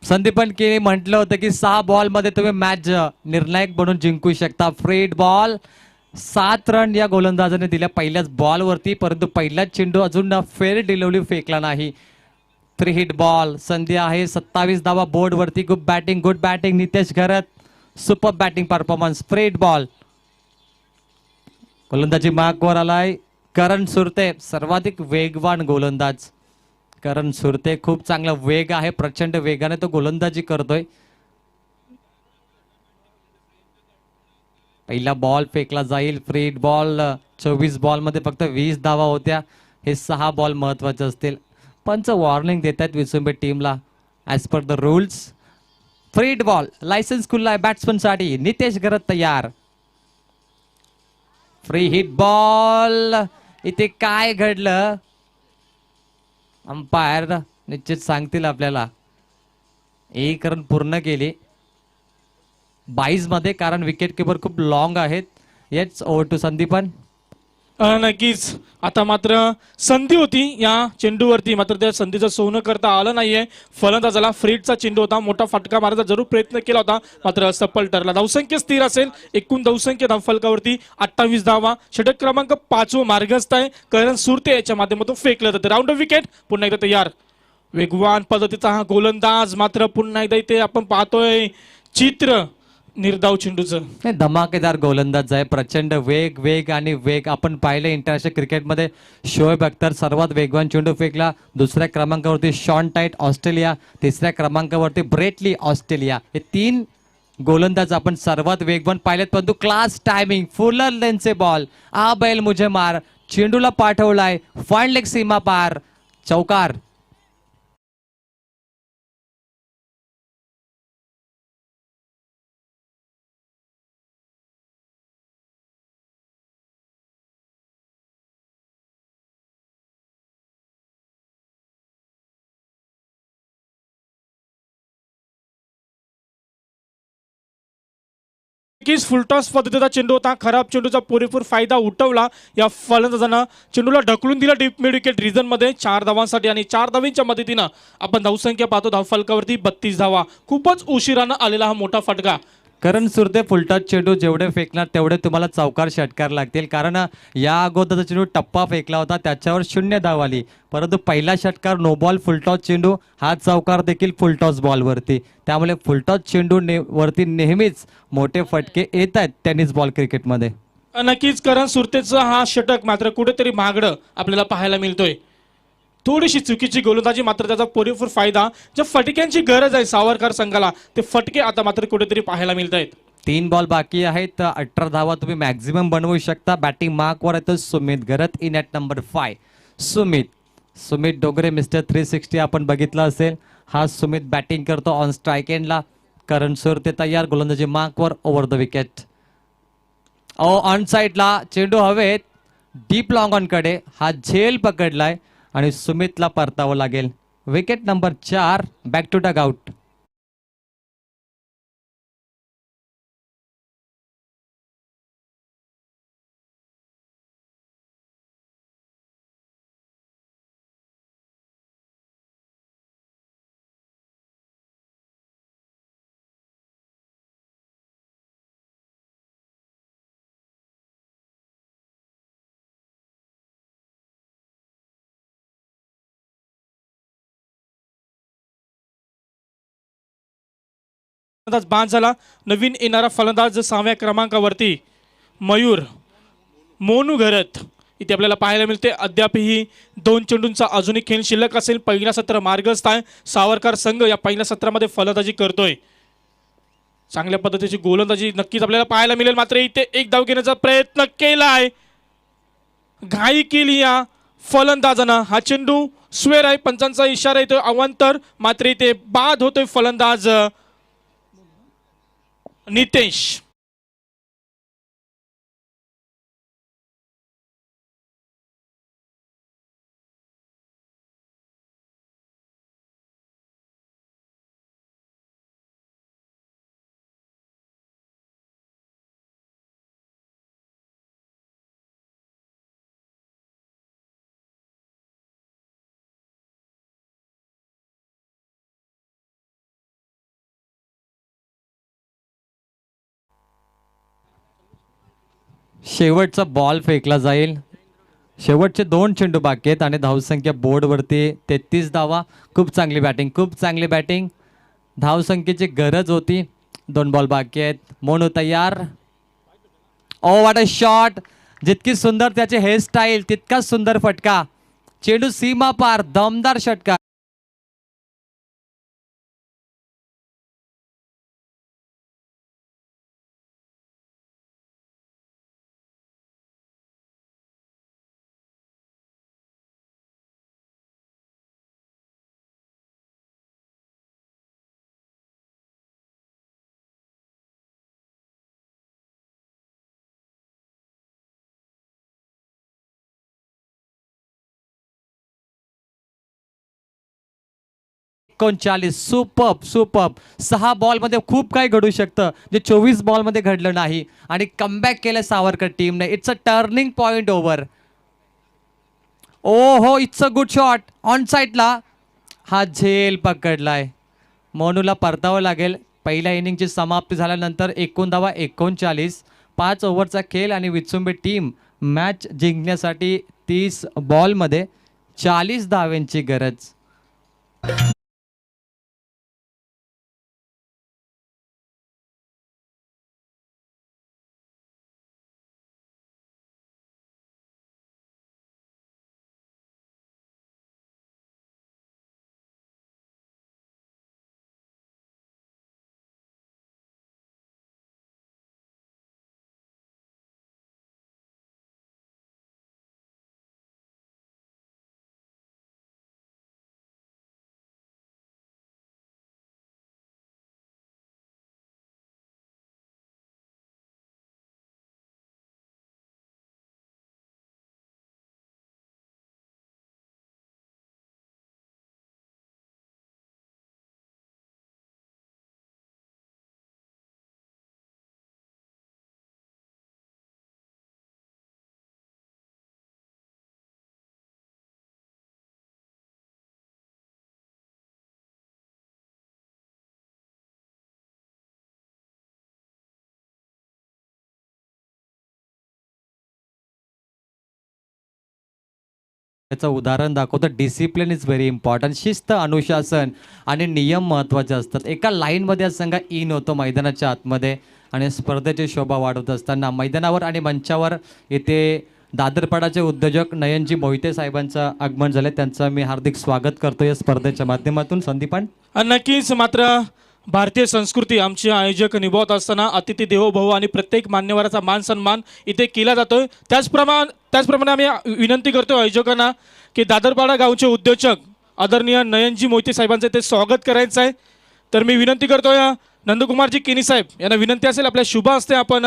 संदीपन के म्हटलं होतं की 6 बॉल मध्ये तुम्ही मॅच निर्णायक बनून जिंकू शकता. फ्रीड बॉल 7 रन या गोलंदाजाने दिल्या पहिल्याच बॉलवरती, परंतु पहिलाच चेंडू अजून फेअर डिलिव्हरी फेकला नाही. 3 हिट बॉल. संधी आहे 27 धावा बोर्डवरती. Good batting Nitesh Gharat. Super batting performance. Freed ball. गोलंदाजी मार्कवर आलाय करण सुरते, सर्वाधिक वेगवान गोलंदाज. करण सुरते खूप चांगला वेग आहे, प्रचंड वेगाने तो गोलंदाजी करतोय. पहिला बॉल फेकला जाईल. Freed ball. 24 बॉल मध्ये फक्त 20 धावा होत्या. हे 6 बॉल महत्वाचे असतील. पंच वॉर्निंग देत आहेत विसुंबे टीमला ऍज पर द रूल्स. फ्रीड बॉल. लायसन्स खुल्ला आहे बॅट्समन साठी. नितेश घरत तयार. Free hit ball. इथे काय घडलं अंपायर निश्चित सांगतील आपल्याला. 1 रन पूर्ण केली 22 मध्ये, कारण विकेट किपर खूप लॉंग आहेत. येच ओव्हर टू संदीपन. नक्कीच आता मात्र संधी होती या चेंडूवरती, मात्र त्या संधीचं सोनं करता आलं नाहीये फलंदाजाला. फ्रीडचा चेंडू होता, मोठा फटका मारायचा जरूर प्रयत्न केला होता, मात्र सफल ठरला. धावसंख्या स्थिर असेल. एकूण धावसंख्या धावफलकावरती 28 धावा. षटक क्रमांक 5 मार्गस्थ आहे. करण सुरते याच्या माध्यमातून फेकलं जातं. राऊंड ऑफ विकेट पुन्हा एकदा तयार. वेगवान पद्धतीचा हा गोलंदाज, मात्र पुन्हा एकदा इथे आपण पाहतोय चित्र निर्धाव चेंडूचं. नाही, धमाकेदार गोलंदाज आहे. प्रचंड वेग आणि वेग आपण पाहिले इंटरनॅशनल क्रिकेटमध्ये. शोएब अख्तर सर्वात वेगवान चेंडू फेकला. दुसऱ्या क्रमांकावरती शॉन टाईट ऑस्ट्रेलिया, तिसऱ्या क्रमांकावरती ब्रेटली ऑस्ट्रेलिया. हे 3 गोलंदाज आपण सर्वात वेगवान पाहिलेत, परंतु क्लास टायमिंग. फुलर लेनचे बॉल. आ बैल मुझे मार. चेंडूला पाठवलाय फाईन लेग सीमा पार. चौकार. नक्कीच फुलटॉस पद्धतीचा चेंडू होता. खराब चेंडूचा पुरेपूर फायदा उठवला या फलंदाजांना. चेंडूला ढकलून दिला डीप मिड विकेट रिजन मध्ये 4 धावांसाठी, आणि 4 धावांच्या मदतीनं आपण धावसंख्या पाहतो धावफलकावरती 32 धावा. खूपच उशिरानं आलेला हा मोठा फटका. करण सुरते फुलटॉस चेंडू जेवढे फेकणार तेवढे तुम्हाला चौकार षटकार लागतील, कारण या अगोदरचा चेंडू टप्पा फेकला होता त्याच्यावर 0 धाव आली, परंतु पहिला षटकार नो बॉल फुलटॉस चेंडू, हा चौकार देखील फुलटॉस बॉलवरती. त्यामुळे फुलटॉस चेंडू वरती नेहमीच मोठे फटके येत आहेत टेनिस बॉल क्रिकेटमध्ये. नक्कीच करण सुरतेचा हा षटक मात्र कुठेतरी महागडं आपल्याला पाहायला मिळतोय. थोडीशी चुकीची गोलंदाजी, मात्र त्याचा पुरेपूर फायदा. ज्या फटक्यांची गरज आहे सावरकर संघाला, ते फटके आता मात्र कुठेतरी पाहायला मिळत आहेत. 3 बॉल बाकी आहेत. 18 धावा तुम्ही मॅक्झिमम बनवू शकता. बॅटिंग मार्कवर येतो सुमित घरत इन ॲट नंबर 5. सुमित डोगरे मिस्टर 360 आपण बघितलं असेल. हा सुमित बॅटिंग करतो ऑन स्ट्राईक एंडला. करण सुरते तयार. गोलंदाजी मार्कवर ओव्हर द विकेट. ऑन साईडला चेंडू हवेत डीप लॉंग ऑन कडे. हा झेल पकडलाय आणि सुमितला परतावं लागेल. Wicket number 4. Back to dugout. फलंदाज बाद झाला. नवीन येणारा फलंदाज 6व्या क्रमांकावरती मयूर मोनू घरत इथे आपल्याला पाहायला मिळते. अद्यापही 2 चेंडूंचा अजूनही खेळ शिल्लक असेल. पहिला सत्र मार्गस्थ आहे. सावरकर संघ या पहिल्या सत्रामध्ये फलंदाजी करतोय. चांगल्या पद्धतीची गोलंदाजी नक्कीच आपल्याला पाहायला मिळेल. मात्र इथे एक धाव घेण्याचा प्रयत्न केलाय, घाई केली या फलंदाजानं. हा चेंडू स्वेर आहे, पंचांचा इशारा येतोय अवांतर, मात्र इथे बाद होतोय फलंदाज नितेश. शेवटचा बॉल फेकला जाईल. शेवटचे 2 चेंडू बाकी आहेत आणि धावसंख्या बोर्डवरती 33 धावा. खूप चांगली बॅटिंग, खूप चांगली बॅटिंग. धावसंख्येची गरज होती. 2 बॉल बाकी आहेत. मोनू तयार. ओ व्हॉट अ शॉट. जितकी सुंदर त्याची हेअरस्टाईल तितकाच सुंदर फटका. चेंडू सीमा पार, दमदार षटकार. Superb superb. 6 बॉलमध्ये खूप काही घडू शकतं जे 24 बॉलमध्ये घडलं नाही आणि कमबॅक केलं सावरकर टीमने. It's a turning point over. Oh हो, it's a good shot. On साईडला हा झेल पकडलाय. मोनूला परतावं लागेल. पहिल्या इनिंगची समाप्ती झाल्यानंतर एकूण धावा 39. 5 ओव्हरचा खेळ आणि विचुंबे टीम मॅच जिंकण्यासाठी 30 बॉलमध्ये 40 धावांची गरज. त्याचं उदाहरण दाखवतं. Discipline is very important. शिस्त, अनुशासन आणि नियम महत्त्वाचे असतात. एका लाईनमध्ये संघ इन होतो मैदानाच्या आतमध्ये आणि स्पर्धेची शोभा वाढवत असताना मैदानावर आणि मंचावर इथे दादरपाडाचे उद्योजक नयनजी मोहिते साहेबांचं आगमन झालं. त्यांचं मी हार्दिक स्वागत करतो या स्पर्धेच्या माध्यमातून. संदीपान. नक्कीच. मात्र भारतीय संस्कृती आमचे आयोजक निभावत असताना अतिथी देवो भव आणि प्रत्येक मान्यवराचा मान सन्मान इथे केला जातोय. त्याचप्रमाणे आम्ही विनंती करतो आयोजकांना की दादरपाडा गावचे उद्योजक आदरणीय नयनजी मोहिते साहेबांचे ते स्वागत करायचं आहे. तर मी विनंती करतोय नंदकुमारजी केनी साहेब यांना विनंती असेल आपल्या शुभ हस्ते आपण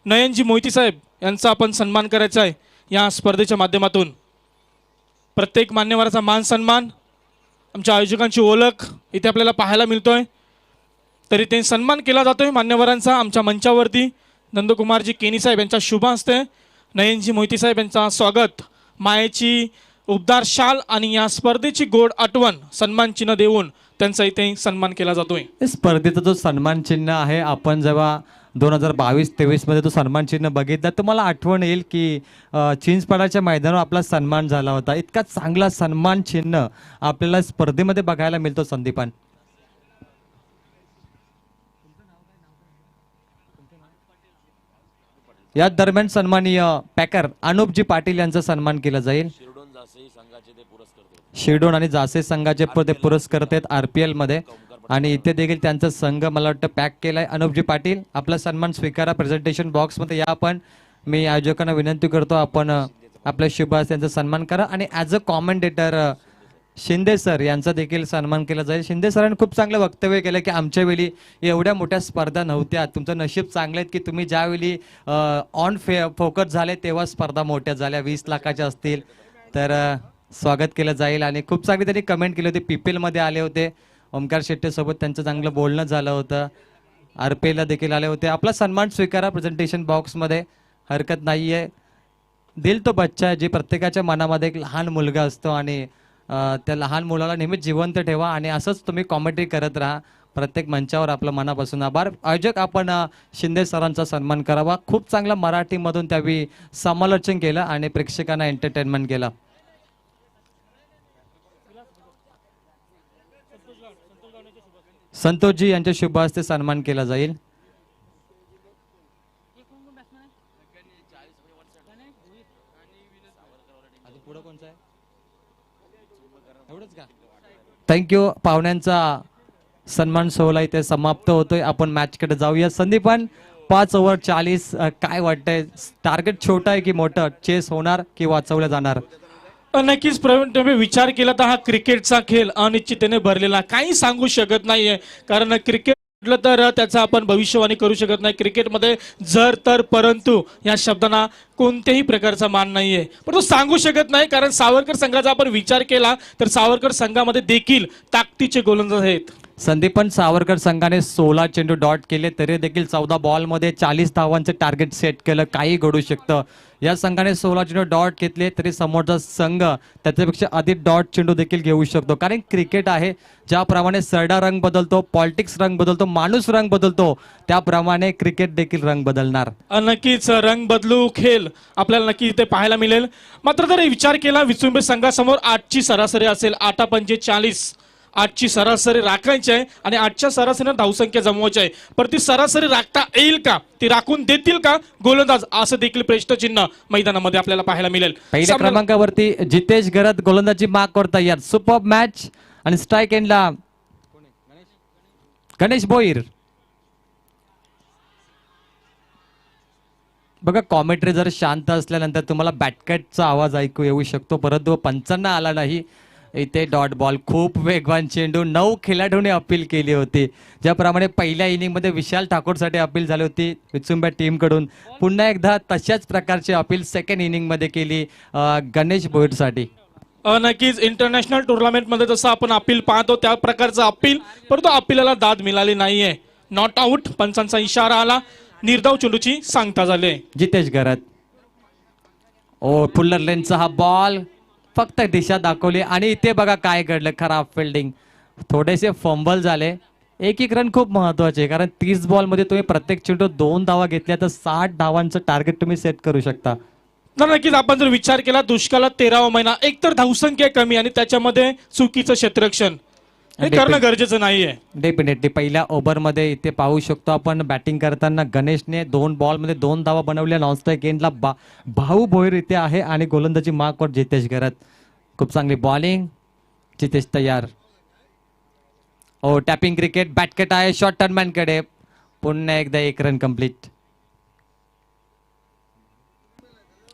नयनजी मोहिते साहेब यांचा आपण सन्मान करायचा आहे या स्पर्धेच्या माध्यमातून. प्रत्येक मान्यवराचा मान सन्मान, आमच्या आयोजकांची ओळख इथे आपल्याला पाहायला मिळतोय. तरी ते सन्मान केला जातोय मान्यवरांचा आमच्या मंचावरती. नंदकुमारजी केनी साहेब यांच्या शुभ हस्ते नयनजी मोहिते साहेब यांचा स्वागत, मायेची उबदार शाल आणि या स्पर्धेची गोड आठवण सन्मान चिन्ह देऊन त्यांचा इथे सन्मान केला जातोय. स्पर्धेचा जो सन्मान चिन्ह आहे, आपण जेव्हा 2022-23 मध्ये तो सन्मान चिन्ह बघितला तुम्हाला आठवण येईल की चिंचपाडाच्या मैदानावर आपला सन्मान झाला होता. इतका चांगला सन्मान चिन्ह आपल्याला स्पर्धेमध्ये बघायला मिळतो. संदीपान. या दरम्यान सन्माननीय पॅकर अनुपजी पाटील यांचा सन्मान केला जाईल. शिरडोन आणि जासे संघाचे ते पुरस्कृत आहेत RPL मध्ये आणि इथे देखील त्यांचा संघ मला वाटतं पॅक केलाय. अनुपजी पाटील आपला सन्मान स्वीकारा. प्रेझेंटेशन बॉक्स मध्ये या. आपण मी आयोजकांना विनंती करतो आपण आपल्या शुभ हस्ते त्यांचा सन्मान करा आणि as a commentator Shinde sir यांचा देखील सन्मान केला जाईल. शिंदे सरांनी खूप चांगलं वक्तव्य केलं की आमच्या वेळी एवढ्या मोठ्या स्पर्धा नव्हत्या. तुमचं नशीब चांगलं आहे की तुम्ही ज्यावेळी ऑन फोकस झाले तेव्हा स्पर्धा मोठ्या झाल्या. 20 लाखाच्या असतील. तर स्वागत केलं जाईल. आणि खूप चांगली त्यांनी कमेंट केली होती. PPL मध्ये आले होते. ओमकार शेट्टे सोबत त्यांचं चांगलं बोलणं झालं होतं. RPL ला देखील आले होते. आपला सन्मान स्वीकारा प्रेझेंटेशन बॉक्समध्ये. हरकत नाही आहे. दिल तो बच्चा जे प्रत्येकाच्या मनामध्ये एक लहान मुलगा असतो आणि त्या लहान मुलाला नेहमीच जिवंत ठेवा आणि असंच तुम्ही कॉमेंट्री करत राहा. प्रत्येक मंचावर आपलं मनापासून आभार. आयोजक आपण शिंदे सरांचा सन्मान करावा. खूप चांगला मराठीमधून त्यावेळी समालोचन केलं आणि प्रेक्षकांना एंटरटेनमेंट केलं. संतोषजी यांच्या शुभ हस्ते सन्मान केला जाईल. थँक्यू. पाहुण्यांचा सन्मान सोहळा इथे समाप्त होतोय. आपण मॅचकडे जाऊया. संदीपन 5 ओव्हर 40 काय वाटतंय, टार्गेट छोटा आहे की मोठं, चेस होणार की वाचवलं जाणार? नक्कीच प्रवीण, तुम्ही विचार केला तर हा क्रिकेटचा खेळ अनिश्चिततेने भरलेला, काही सांगू शकत नाहीये. कारण क्रिकेट म्हटलं तर त्याचा आपण भविष्यवाणी करू शकत नाही. क्रिकेटमध्ये जर तर परंतु या शब्दांना कोणत्याही प्रकारचा मान नाहीये, पण तो सांगू शकत नाही. कारण सावरकर संघाचा आपण विचार केला तर सावरकर संघामध्ये देखील ताकदीचे गोलंदाज आहेत. संदीपन सावरकर संघाने 16 चेंडू डॉट केले तरी देखील 14 बॉलमध्ये 40 धावांचे टार्गेट सेट केलं. काही घडू शकतं. या संघाने 16 चेंडू डॉट घेतले तरी समोरचा संघ त्याच्यापेक्षा अधिक डॉट चेंडू देखील घेऊ शकतो. कारण क्रिकेट आहे, ज्याप्रमाणे सरडा रंग बदलतो, पॉलिटिक्स रंग बदलतो, माणूस रंग बदलतो, त्याप्रमाणे क्रिकेट देखील रंग बदलणार. नक्कीच रंग बदलू खेळ आपल्याला नक्की इथे पाहायला मिळेल. मात्र जर विचार केला विचुंबे संघासमोर 8ची सरासरी असेल, 8-45 8ची सरासरी राखायची आहे आणि 8च्या सरासरीनं धावसंख्या जमवायची आहे. पण ती सरासरी राखता येईल का, ती राखून देतील का गोलंदाज, असं देखील प्रश्नचिन्ह मैदानामध्ये आपल्याला पाहायला मिळेल. पहिल्या क्रमांकावरती जितेश गरत गोलंदाजी माग करता यार. सुपर मॅच आणि स्ट्राईक एंडला गणेश भोईर. बघा, कॉमेंट्री जर शांत असल्यानंतर तुम्हाला बॅटकॅटचा आवाज ऐकू येऊ शकतो, परंतु पंचांना आला नाही. इथे डॉट बॉल, खूप वेगवान चेंडू. 9 खेळाडूंनी अपील केली होती. ज्याप्रमाणे पहिल्या इनिंगमध्ये विशाल ठाकूरसाठी अपील झाली होती विचुंबा टीमकडून, पुन्हा एकदा तशाच प्रकारची अपील सेकंड इनिंगमध्ये केली गणेश भोईरसाठी. नक्कीच इंटरनॅशनल टुर्नामेंटमध्ये जसं आपण अपील पाहतो त्या प्रकारचं अपील, परंतु अपिलाला दाद मिळाली नाहीये. नॉट आउट, पंचांचा इशारा आला, निर्धाव चेंडूची सांगता झाली. जितेश गरत. ओ, फुल्लर लेनचा हा बॉल फक्त दिशा दाखवली आणि इथे बघा काय घडलं. खराब फिल्डिंग, थोडेसे फंबल झाले. एक रन खूप महत्वाचे आहे, कारण 30 बॉलमध्ये तुम्ही प्रत्येक चेंडू 2 धावा घेतल्या तर 60 धावांचं टार्गेट तुम्ही सेट करू शकता. तर नक्कीच आपण जर विचार केला दुष्काळात 13वा महिना, एक तर धावसंख्या कमी आणि त्याच्यामध्ये चुकीचं क्षेत्ररक्षण, हे करणं गरजेचं नाहीये. डेफिनेटली पहिल्या ओव्हरमध्ये इथे पाहू शकतो आपण बॅटिंग करताना गणेशने 2 बॉलमध्ये 2 धावा बनवल्या. नॉनस्ट्राईक एंडला भाऊ भोईर इथे आहे आणि गोलंदाजी मार्कवर जितेश गरत. खूप चांगली बॉलिंग, जितेश तयार. ओ, टॅपिंग क्रिकेट, बॅटकट आहे शॉर्ट टर्नमॅनकडे. पुन्हा एकदा 1 रन कंप्लीट.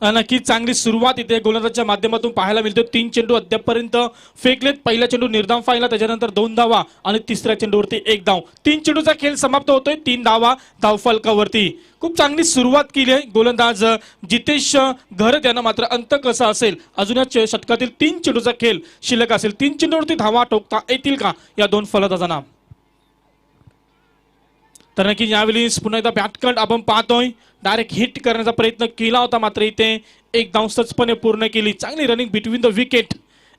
नक्कीच चांगली सुरुवात इथे गोलंदाजच्या माध्यमातून पाहायला मिळते. 3 चेंडू अद्यापपर्यंत फेकलेत. पहिला चेंडू निर्धाव फायला, त्याच्यानंतर 2 धावा आणि तिसऱ्या चेंडूवरती 1 धाव. 3 चेंडूचा खेळ समाप्त होतोय, 3 धावा धावफलकावरती. खूप चांगली सुरुवात केली आहे गोलंदाज जितेश घरत यानं. मात्र अंत कसा असेल, अजून या षटकातील 3 चेंडूचा खेळ शिल्लक असेल. 3 चेंडूवरती धावा ठोकता येतील का या 2 फलंदाजांना? तर नक्की यावेळी पुन्हा एकदा बॅटकट आपण पाहतोय, डायरेक्ट हिट करण्याचा प्रयत्न केला होता, मात्र इथे 1 धाव सहजपणे पूर्ण केली. चांगली रनिंग बिटवीन द विकेट,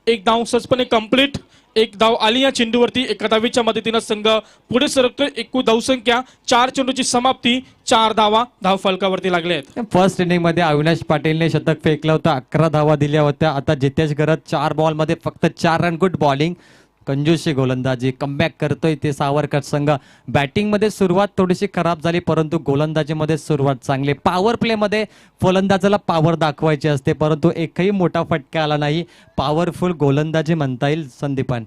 1 धाव सहजपणे कंप्लीट. 1 धाव आली या चेंडूवरती. एका धावेच्या मदतीनं संघ पुढे सरकतोय. एकूण धावसंख्या 4 चेंडूची समाप्ती, 4 धावा धाव फलकावरती लागले आहेत. फर्स्ट इनिंग मध्ये अविनाश पाटीलने शतक फेकलं होतं, 11 धावा दिल्या होत्या. आता जितेश गरत 4 बॉलमध्ये फक्त 4 रन. गुड बॉलिंग, कंजूसची गोलंदाजी, कमबॅक करतोय ते सावरकर संघ. बॅटिंगमध्ये सुरुवात थोडीशी खराब झाली, परंतु गोलंदाजीमध्ये सुरुवात चांगली. पॉवर प्लेमध्ये फलंदाजाला पॉवर दाखवायची असते, परंतु एकही मोठा फटका आला नाही. पॉवरफुल गोलंदाजी म्हणता येईल संदीपन.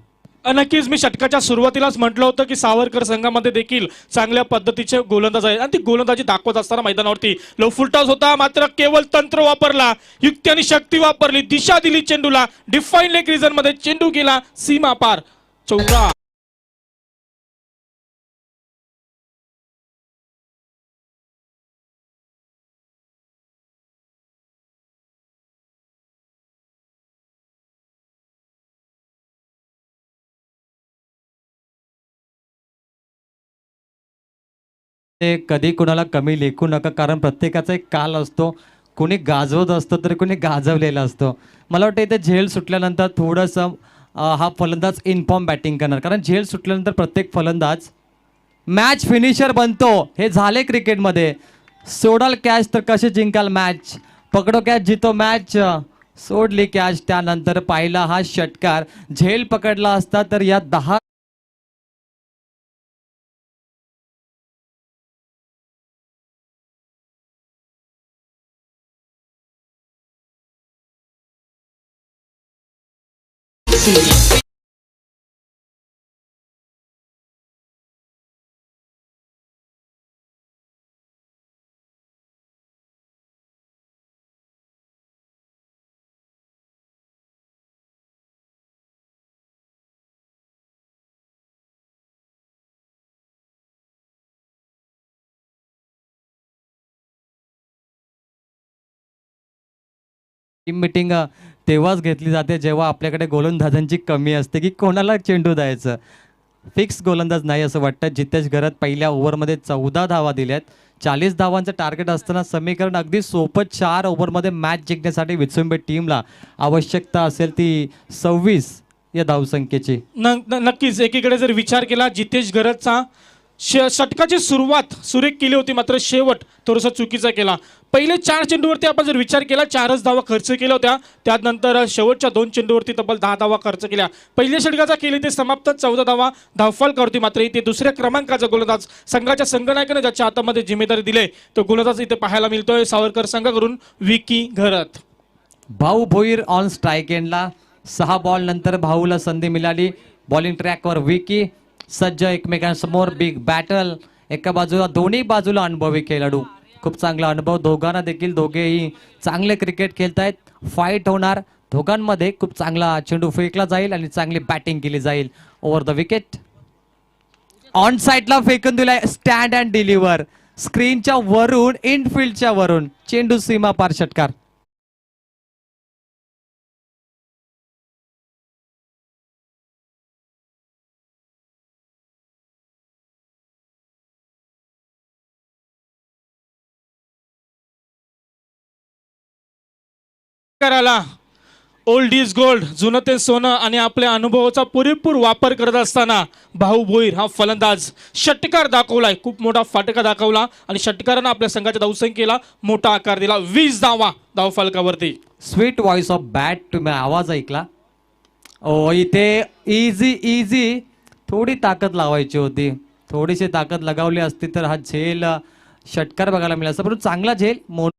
नक्कीच मी षटकाच्या सुरुवातीलाच म्हटलं होतं की सावरकर संघामध्ये देखील चांगल्या पद्धतीचे गोलंदाज आहेत आणि ती गोलंदाजी दाखवत असताना मैदानावरती लो फुलटॉस होता, मात्र केवळ तंत्र वापरला, युक्ती आणि शक्ती वापरली, दिशा दिली चेंडूला. डिफाईन लेग रिजन मध्ये चेंडू गेला सीमा पार, चौका. ते कधी कुणाला कमी लेखू नका, कारण प्रत्येकाचा एक काल असतो. कोणी गाजवत असतं तर कोणी गाजवलेला असतो. मला वाटतं इथे झेल सुटल्यानंतर थोडंसं हा फलंदाज इनफॉर्म बॅटिंग करणार, कारण झेल सुटल्यानंतर प्रत्येक फलंदाज मॅच फिनिशर बनतो. हे झाले क्रिकेटमध्ये. सोडाल कॅच तर कसे जिंकाल मॅच. पकडो कॅच जितो मॅच. सोडली कॅच त्यानंतर पाहिला हा षटकार. झेल पकडला असता तर या 10 टीम मिटिंग तेव्हाच घेतली जाते जेव्हा आपल्याकडे गोलंदाजांची कमी असते की कोणाला चेंडू द्यायचं. फिक्स गोलंदाज नाही असं वाटतं. जितेश घरत पहिल्या ओव्हरमध्ये 14 धावा दिल्यात. 40 धावांचं टार्गेट असताना समीकरण अगदी सोपं. 4 ओव्हरमध्ये मॅच जिंकण्यासाठी विचुंबे टीमला आवश्यकता असेल ती 26 या धावसंख्येची. नक्कीच एकीकडे जर विचार केला जितेश घरतचा षटकाची सुरुवात सुरेख केली होती, मात्र शेवट थोडासा चुकीचा केला. पहिले 4 चेंडूवरती आपण जर विचार केला 4च धावा खर्च केल्या होत्या. त्यानंतर शेवटच्या 2 चेंडूवरती तब्बल 10 धावा खर्च केल्या. पहिल्या षटकाचा केली ते समाप्त 14 धावा धावफलकावरती. मात्र इथे दुसऱ्या क्रमांकाचा गोलंदाज संघाच्या संगनायकाने ज्याच्या हातामध्ये जिम्मेदारी दिली तो गोलंदाज इथे पाहायला मिळतोय सावरकर संघाकडून विकी घरत. भाऊ भोईर ऑन स्ट्राईक एंडला. 6 बॉल नंतर भाऊला संधी मिळाली. बॉलिंग ट्रॅकवर विकी सज्ज एकमेकांसमोर. Big battle. एका बाजूला दोन्ही बाजूला अनुभवी खेळाडू. खूप चांगला अनुभव दोघांना देखील. दोघेही चांगले क्रिकेट खेळतायत. फाईट होणार दोघांमध्ये. खूप चांगला चेंडू फेकला जाईल आणि चांगली बॅटिंग केली जाईल. Over the wicket. ऑन साईडला फेकून दिलाय. Stand and deliver. स्क्रीनच्या वरून इनफिल्डच्या वरून चेंडू सीमा पार षटकार. करायला ओल्ड इज गोल्ड, जुनं ते सोनं आणि आपल्या अनुभवाचा पुरेपूर वापर करत असताना भाऊ भोईर हा फलंदाज षटकार दाखवलाय. खूप मोठा फाटका दाखवला आणि षटकारानं आपल्या संघाच्या धावसंख्येला मोठा आकार दिला. 20 धावा धावफलकावरती. Sweet voice of bat. तुम्ही आवाज ऐकला. ओ इथे इझी इझी थोडी ताकद लावायची होती. थोडीशी ताकद लगावली असती तर हा झेल षटकार बघायला मिळाला असता. परंतु चांगला झेल.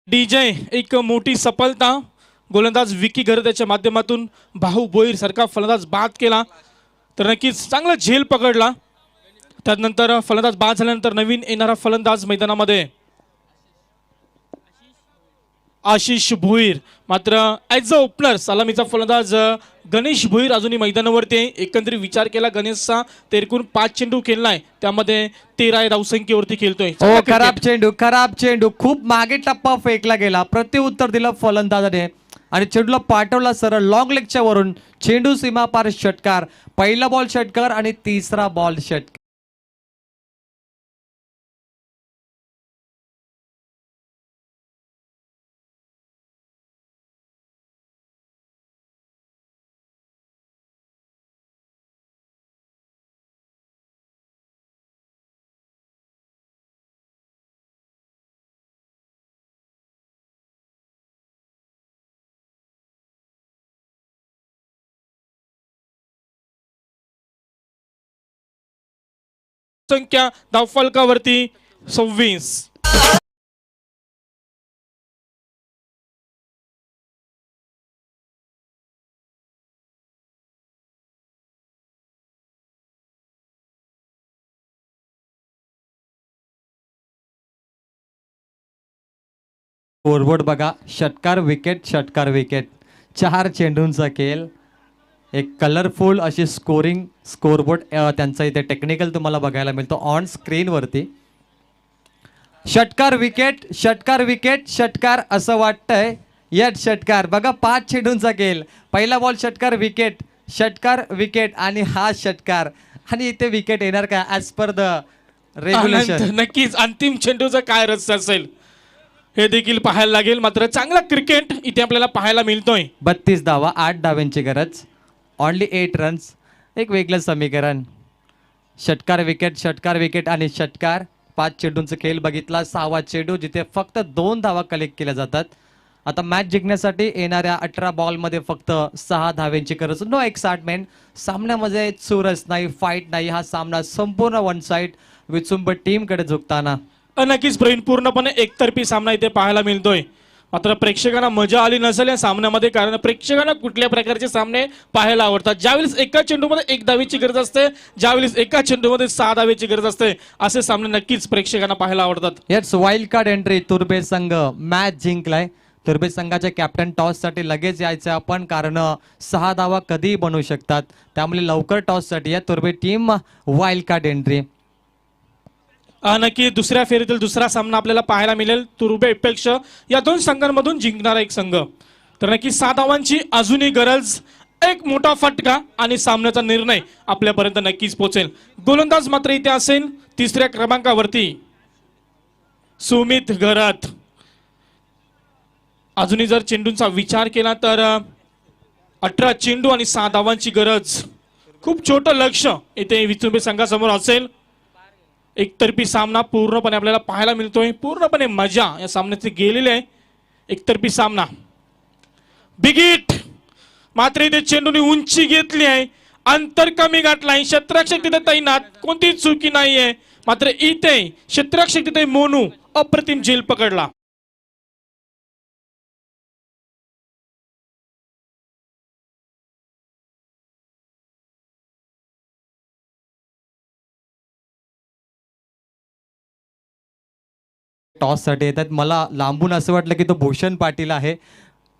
डीजे एक मोठी सफलता. गोलंदाज विकी घरत याच्या माध्यमातून भाऊ भोईर सारखा फलंदाज बाद केला तर नक्कीच चांगला झेल पकडला. त्यानंतर फलंदाज बाद झाल्यानंतर नवीन येणारा फलंदाज मैदानामध्ये आशिष भोईर. मात्र ॲज अ ओपनर सलामीचा फलंदाज गणेश भोईर अजूनही मैदानावरती आहे. एकंदरीत विचार केला गणेशचा तर एकूण 5 चेंडू खेळलाय, त्यामध्ये 13 या धावसंख्येवरती खेळतोय. ओ खराब चेंडू. खराब चेंडू. खूप मागे टप्पा फेकला गेला. प्रत्युत्तर दिलं फलंदाजाने आणि चेंडूला पाठवला सरळ लॉंग लेगच्या वरून. चेंडू सीमा पार षटकार. पहिला बॉल षटकार आणि तिसरा बॉल षटकार. संख्या धावफलकावरती 26. स्कोरबोर्ड बघा, षटकार विकेट, षटकार विकेट, 4 चेंडूंचा खेळ. एक कलरफुल अशी स्कोरबोर्ड त्यांचा इथे टेक्निकल तुम्हाला बघायला मिळतो ऑन स्क्रीनवरती. षटकार विकेट, षटकार विकेट, षटकार असं वाटतंय. येट षटकार बघा, 5 चेंडूंचा खेळ. पहिला बॉल षटकार विकेट, षटकार विकेट आणि हा षटकार. आणि इथे विकेट येणार का ॲज पर द रेग्युलेशन? आनंद, नक्कीच अंतिम चेंडूचा काय रस असेल हे देखील पाहायला लागेल. मात्र चांगला क्रिकेट इथे आपल्याला पाहायला मिळतोय. 32 धावा, 8 धाव्यांची गरज, ऑनली 8 रन्स. एक वेगळं समीकरण. षटकार विकेट, षटकार विकेट आणि षटकार. 5 चेंडूंचा खेळ बघितला. 6वा चेंडू जिथे फक्त 2 धावा कलेक्ट केल्या जातात. आता मॅच जिंकण्यासाठी येणाऱ्या 18 बॉलमध्ये फक्त 6 धाव्यांची गरज. No excitement. सामन्यामध्ये चुरस नाही, फाईट नाही. हा सामना संपूर्ण वन साइड विचुंब टीमकडे झुकताना. नक्कीच प्रवीण, पूर्णपणे एकतर्फी सामना इथे पाहायला मिळतोय. मात्र प्रेक्षकांना मजा आली नसेल या सामन्यामध्ये, कारण प्रेक्षकांना कुठल्या प्रकारचे सामने पाहायला आवडतात. ज्यावेळेस एका चेंडूमध्ये 1 धावेची गरज असते, ज्यावेळेस एका चेंडूमध्ये 6 धावेची गरज असते, असे सामने नक्कीच प्रेक्षकांना पाहायला आवडतात. Yes, wild card entry. तुर्बे संघ मॅच जिंकलाय. तुर्बे संघाचे कॅप्टन टॉससाठी लगेच यायचे आपण, कारण 6 धावा कधीही बनवू शकतात. त्यामुळे लवकर टॉससाठी या तुर्बे टीम वाईल्ड कार्ड एंट्री. नक्की दुसऱ्या फेरीतील दुसरा सामना आपल्याला पाहायला मिळेल. तुर्बे अपेक्ष या 2 संघांमधून जिंकणारा एक संघ. तर नक्की 6 धावांची अजूनही गरज. एक मोठा फटका आणि सामन्याचा निर्णय आपल्यापर्यंत नक्कीच पोहोचेल. गोलंदाज मात्र इथे असेल 3ऱ्या क्रमांकावरती सुमित घरत. अजूनही जर चेंडूंचा विचार केला तर 18 चेंडू आणि 6 धावांची गरज. खूप छोटं लक्ष इथे विचुंबे संघासमोर असेल. एकतर्फी सामना पूर्णपणे आपल्याला पाहायला मिळतोय. पूर्णपणे मजा या सामन्याची गेलेली आहे. एकतर्फी सामना. Big hit. मात्र इथे चेंडूने उंची घेतली आहे, अंतर कमी गाठलाय. क्षेत्ररक्षक तिथे तैनात, कोणतीही चुकी नाहीये. मात्र इथे क्षेत्ररक्षक तिथे मोनू अप्रतिम झेल पकडला. टॉससाठी येतात. मला लांबून असं वाटलं की तो भूषण पाटील आहे.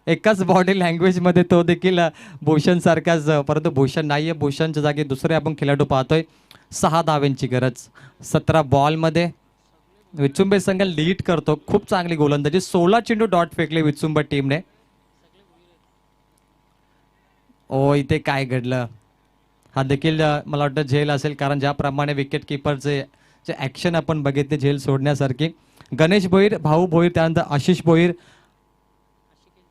एकाच बॉडी लँग्वेजमध्ये तो देखील भूषण सारखाच, परंतु भूषण नाही आहे. भूषणच्या जागी दुसरे आपण खेळाडू पाहतोय. 6 धाव्यांची गरज. 17 बॉलमध्ये विचुंबे संघ लीड करतो. खूप चांगली गोलंदाजी. 16 चेंडू डॉट फेकले विचुंब टीमने. ओ, इथे काय घडलं? हा देखील मला वाटतं झेल असेल, कारण ज्याप्रमाणे विकेट किपरचे जे ॲक्शन आपण बघितले झेल सोडण्यासारखी. गणेश भोईर, भाऊ भोईर, त्यानंतर आशिष भोईर,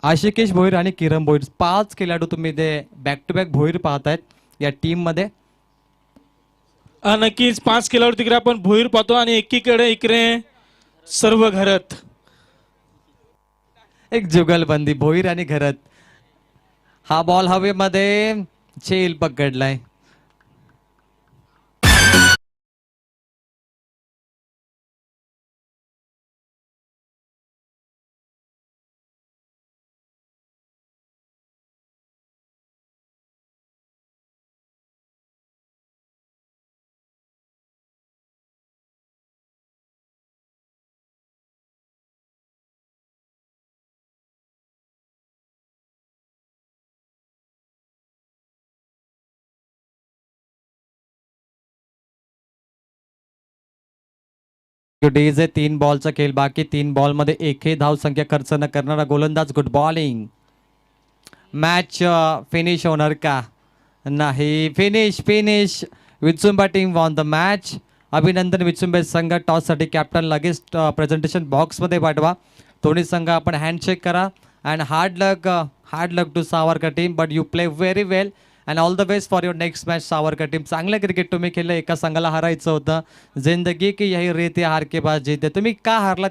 आशिकेश भोईर आणि किरण भोईर. 5 खेळाडू तुम्ही ते बॅक टू बॅक भोईर पाहतायत या टीममध्ये. नक्कीच 5 खेळाडू तिकडे आपण भोईर पाहतो आणि एकीकडे इकडे सर्व घरत. एक जुगलबंदी भोईर आणि घरत. हा बॉल हवेमध्ये, झेल पकडलाय. इज 3 बॉलचा खेळ बाकी. 3 बॉलमध्ये एकही धाव संख्या खर्च न करणारा गोलंदाज. Good bowling. मॅच फिनिश होणार का? नाही. Finish. Vichumba team won the match. अभिनंदन विचुंबे संघ. टॉससाठी कॅप्टन लगेच प्रेझेंटेशन बॉक्समध्ये पाठवा. दोन्ही संघ आपण हँडशेक करा. And hard luck to Savarkar team, but you play very well and all the best for your next match Savarkar team. चांगलं क्रिकेट तुम्ही खेळलं. एका संघाला हरायचं होतं. जिंदगी की यही रीत है हार के बाद जीत है. तुम्ही का हारला